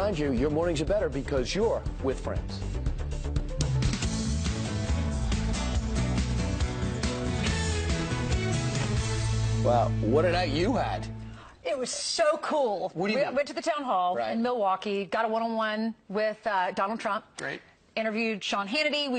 remind you, your mornings are better because you're with friends. Wow, what a night you had. It was so cool. What do you mean? Went to the town hall in Milwaukee, got a one-on-one with Donald Trump. Great. Interviewed Sean Hannity.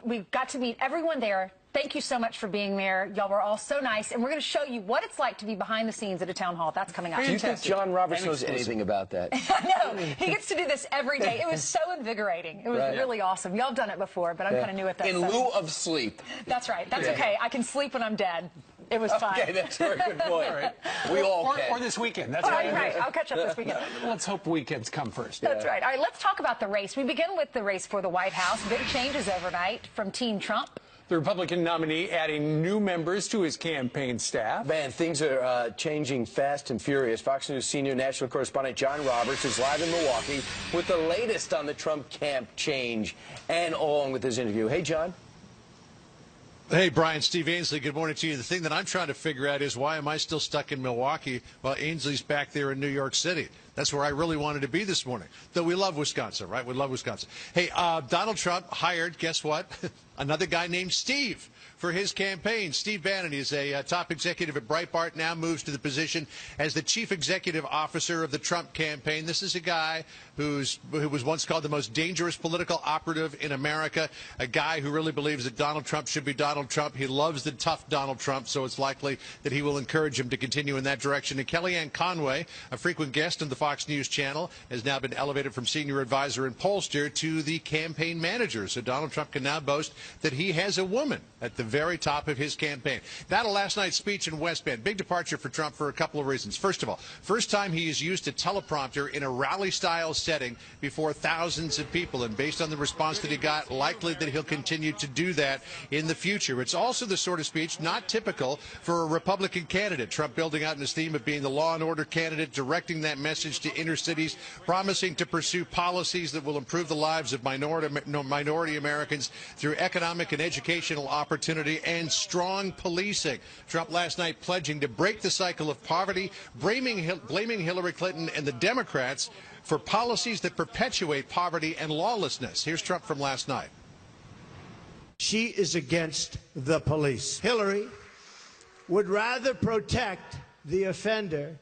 We got to meet everyone there. Thank you so much for being there. Y'all were all so nice. And we're going to show you what it's like to be behind the scenes at a town hall. That's coming up. Do you think John Roberts knows anything about that? I know. He gets to do this every day. It was so invigorating. It was really awesome. Y'all have done it before, but I'm kind of new at that. In lieu of sleep. That's right. That's okay. I can sleep when I'm dead. It was fun. Okay, that's a very good point. Right. We all can. Or this weekend. That's right. I'll catch up this weekend. Let's hope weekends come first. That's right. All right, let's talk about the race. We begin with the race for the White House. Big changes overnight from Team Trump. The Republican nominee adding new members to his campaign staff. Man, things are changing fast and furious. Fox News senior national correspondent John Roberts is live in Milwaukee with the latest on the Trump camp change and along with his interview. Hey, John. Hey, Brian, Steve Ainsley, good morning to you. The thing that I'm trying to figure out is why am I still stuck in Milwaukee while Ainsley's back there in New York City? That's where I really wanted to be this morning. Though we love Wisconsin, right? We love Wisconsin. Hey, Donald Trump hired, guess what? Another guy named Steve for his campaign. Steve Bannon is a top executive at Breitbart, now moves to the position as the chief executive officer of the Trump campaign. This is a guy who was once called the most dangerous political operative in America, a guy who really believes that Donald Trump should be Donald Trump. He loves the tough Donald Trump, so it's likely that he will encourage him to continue in that direction. And Kellyanne Conway, a frequent guest on the Fox News channel, has now been elevated from senior advisor and pollster to the campaign manager. So Donald Trump can now boast that he has a woman at the very top of his campaign. Now to last night's speech in West Bend. Big departure for Trump for a couple of reasons. First of all, first time he has used a teleprompter in a rally-style setting before thousands of people. And based on the response that he got, likely that he'll continue to do that in the future. It's also the sort of speech not typical for a Republican candidate. Trump building out in his theme of being the law and order candidate, directing that message to inner cities, promising to pursue policies that will improve the lives of minority Americans through economic and educational opportunity and strong policing. Trump last night pledging to break the cycle of poverty, blaming Hillary Clinton and the Democrats for policies that perpetuate poverty and lawlessness. Here's Trump from last night. She is against the police. Hillary would rather protect the offender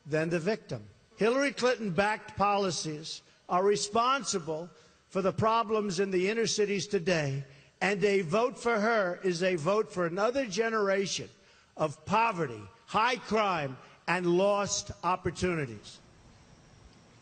than the victim. Hillary Clinton-backed policies are responsible for the problems in the inner cities today, and a vote for her is a vote for another generation of poverty, high crime, and lost opportunities.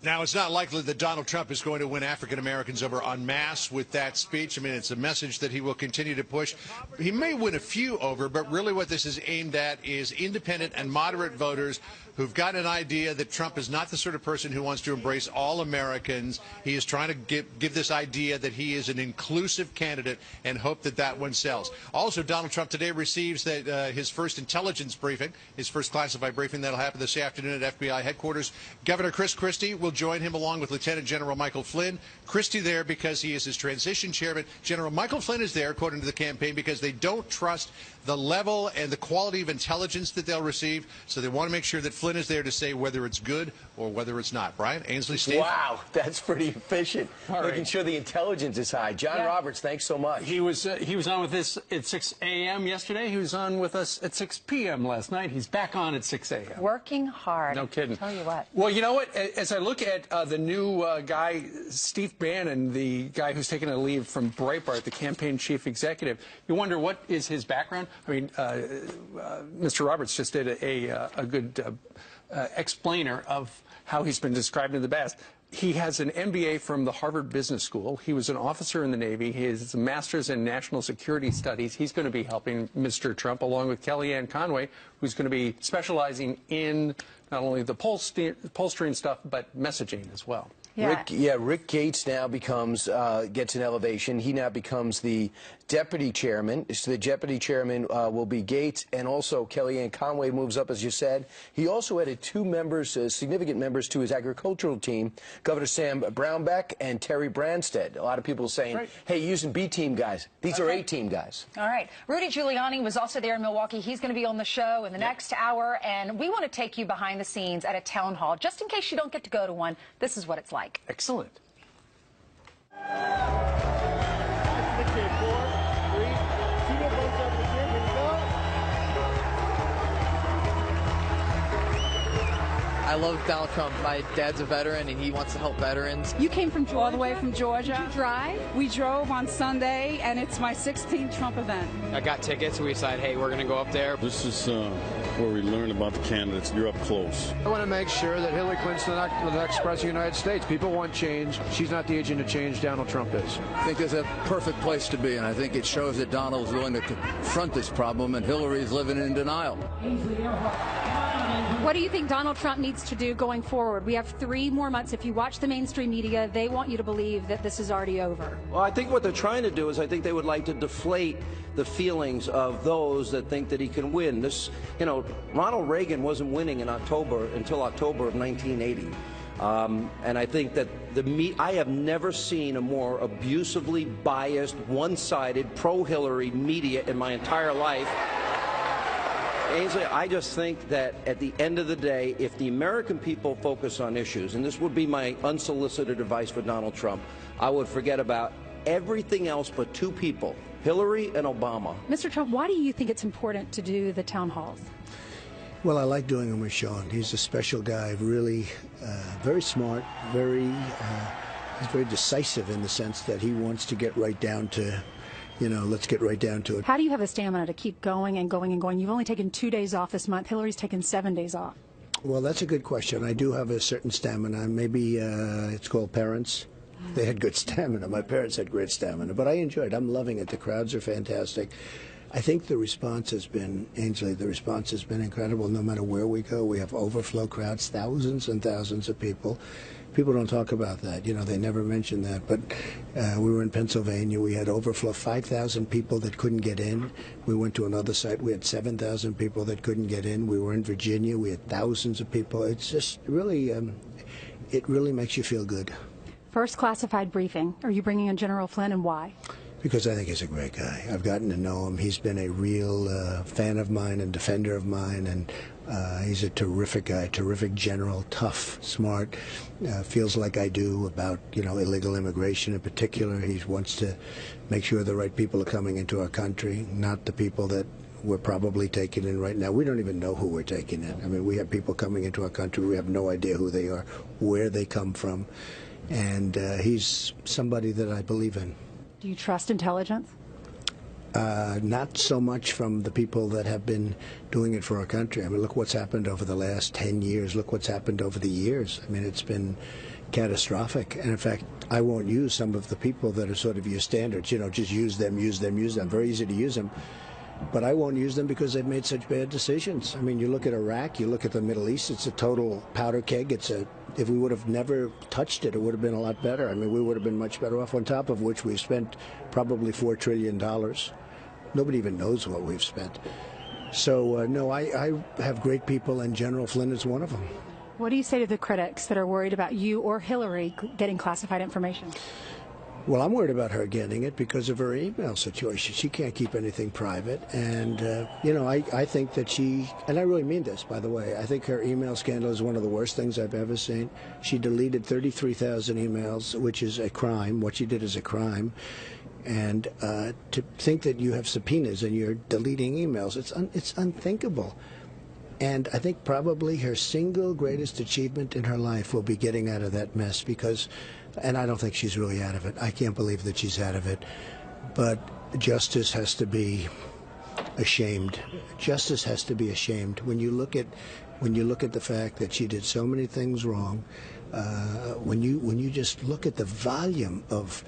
Now, it's not likely that Donald Trump is going to win African Americans over en masse with that speech. I mean, it's a message that he will continue to push. He may win a few over, but really what this is aimed at is independent and moderate voters who've got an idea that Trump is not the sort of person who wants to embrace all Americans. He is trying to give this idea that he is an inclusive candidate and hope that that one sells. Also, Donald Trump today receives his first intelligence briefing, his first classified briefing. That'll happen this afternoon at FBI headquarters. Governor Chris Christie will join him along with Lieutenant General Michael Flynn. Christie there because he is his transition chairman. General Michael Flynn is there, according to the campaign, because they don't trust the level and the quality of intelligence that they'll receive, so they want to make sure that Flynn is there to say whether it's good or whether it's not. Brian, Ainsley, Steve? Wow, that's pretty efficient. Making sure the intelligence is high. John Roberts, thanks so much. He was on with us at 6 a.m. yesterday. He was on with us at 6 p.m. last night. He's back on at 6 a.m. Working hard. No kidding. Tell you what. Well, you know what? As I look at the new guy, Steve Bannon, the guy who's taken a leave from Breitbart, the campaign chief executive, you wonder what is his background? I mean, Mr. Roberts just did a good explainer of how he's been described in the past. He has an MBA from the Harvard Business School. He was an officer in the Navy. He has a master's in national security studies. He's going to be helping Mr. Trump, along with Kellyanne Conway, who's going to be specializing in not only the pollstering stuff, but messaging as well. Rick Gates now becomes, gets an elevation. He now becomes the deputy chairman. So the deputy chairman will be Gates, and also Kellyanne Conway moves up, as you said. He also added two members, significant members, to his agricultural team, Governor Sam Brownback and Terry Branstad. A lot of people saying, hey, using B-team guys. These are A-team guys. All right. Rudy Giuliani was also there in Milwaukee. He's going to be on the show in the next hour, and we want to take you behind the scenes at a town hall. Just in case you don't get to go to one, this is what it's like. like. Excellent. I love Donald Trump. My dad's a veteran, and he wants to help veterans. You came from Georgia? All the way from Georgia. Did you drive? We drove on Sunday, and it's my 16th Trump event. I got tickets. We decided, hey, we're going to go up there. This is where we learn about the candidates. You're up close. I want to make sure that Hillary Clinton's the next president of the United States. People want change. She's not the agent of change. Donald Trump is. I think it's a perfect place to be, and I think it shows that Donald is willing to confront this problem, and Hillary is living in denial. What do you think Donald Trump needs to do going forward? We have 3 more months. If you watch the mainstream media, they want you to believe that this is already over. Well, I think what they're trying to do is I think they would like to deflate the feelings of those that think that he can win. This, you know, Ronald Reagan wasn't winning in October until October of 1980. And I think that I have never seen a more abusively biased, one-sided, pro-Hillary media in my entire life. Ainsley, I just think that at the end of the day, if the American people focus on issues, and this would be my unsolicited advice for Donald Trump, I would forget about everything else but 2 people, Hillary and Obama. Mr. Trump, why do you think it's important to do the town halls? Well, I like doing them with Sean. He's a special guy, really very smart, he's very decisive in the sense that he wants to get right down to, you know, let's get right down to it. How do you have the stamina to keep going and going and going? You've only taken 2 days off this month. Hillary's taken 7 days off. Well, that's a good question. I do have a certain stamina. Maybe it's called parents. They had good stamina. My parents had great stamina, but I enjoyed it. I'm loving it. The crowds are fantastic. I think the response has been, Ainsley, the response has been incredible. No matter where we go, we have overflow crowds, thousands and thousands of people. People don't talk about that. You know, they never mention that. But we were in Pennsylvania. We had overflow, 5,000 people that couldn't get in. We went to another site. We had 7,000 people that couldn't get in. We were in Virginia. We had thousands of people. It's just really, it really makes you feel good. First classified briefing. Are you bringing in General Flynn, and why? Because I think he's a great guy. I've gotten to know him. He's been a real fan of mine and defender of mine, and he's a terrific guy, terrific general, tough, smart, feels like I do about, you know, illegal immigration in particular. He wants to make sure the right people are coming into our country, not the people that we're probably taking in right now. We don't even know who we're taking in. I mean, we have people coming into our country. We have no idea who they are, where they come from, and he's somebody that I believe in. Do you trust intelligence? Not so much from the people that have been doing it for our country. I mean, look what's happened over the last 10 years. Look what's happened over the years. I mean, it's been catastrophic. And in fact, I won't use some of the people that are sort of your standards. You know, just use them, use them, use them. Very easy to use them. But I won't use them because they've made such bad decisions. I mean, you look at Iraq, you look at the Middle East, it's a total powder keg. If we would have never touched it, it would have been a lot better. I mean, we would have been much better off, on top of which we've spent probably $4 trillion. Nobody even knows what we've spent. So, no, I have great people, and General Flynn is one of them. What do you say to the critics that are worried about you or Hillary getting classified information? Well, I'm worried about her getting it because of her email situation. She can't keep anything private. And, you know, I think that she, and I really mean this, by the way, I think her email scandal is one of the worst things I've ever seen. She deleted 33,000 emails, which is a crime. What she did is a crime. And to think that you have subpoenas and you're deleting emails, it's unthinkable. And I think probably her single greatest achievement in her life will be getting out of that mess because, and I don't think she's really out of it. I can't believe that she's out of it. But justice has to be ashamed. Justice has to be ashamed. When you look at the fact that she did so many things wrong, when you just look at the volume of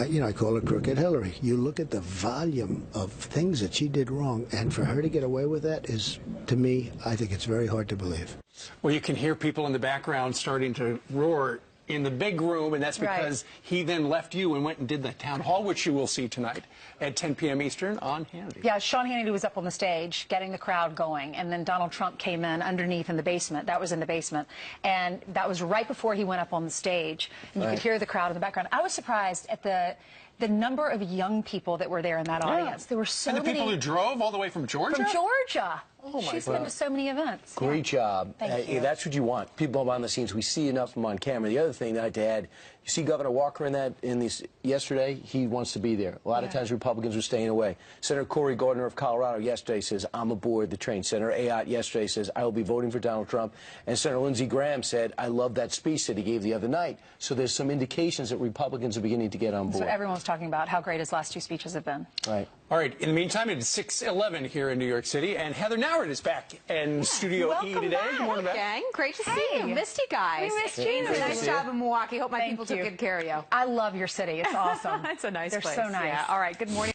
you know, I call her Crooked Hillary. You look at the volume of things that she did wrong, and for her to get away with that is, to me, I think it's very hard to believe. Well, you can hear people in the background starting to roar in the big room, and that's because he then left you and went and did the town hall, which you will see tonight at 10 p.m. Eastern on Hannity. Yeah, Sean Hannity was up on the stage getting the crowd going, and then Donald Trump came in underneath in the basement. That was in the basement, and that was right before he went up on the stage, and you could hear the crowd in the background. I was surprised at the number of young people that were there in that audience. There were so many. And the people who drove all the way from Georgia? From Georgia. Oh, my She's God. been to so many events. Great job. Thank you. That's what you want. People behind the scenes. We see enough of them on camera. The other thing that I had to add, you see Governor Walker in these yesterday. He wants to be there. A lot of times Republicans are staying away. Senator Cory Gardner of Colorado yesterday says, I'm aboard the train. Senator Ayotte yesterday says, I will be voting for Donald Trump. And Senator Lindsey Graham said, I love that speech that he gave the other night. So there's some indications that Republicans are beginning to get on board. So everyone's talking about how great his last two speeches have been. Right. All right. In the meantime, it's 6:11 here in New York City, and Heather Nauert is back in Studio E today. Good morning, gang. Great to see you. Missed you guys. We missed you. Nice job in Milwaukee. Hope my people took good care of you. I love your city. It's awesome. It's a nice They're place. so nice. Yeah. All right. Good morning.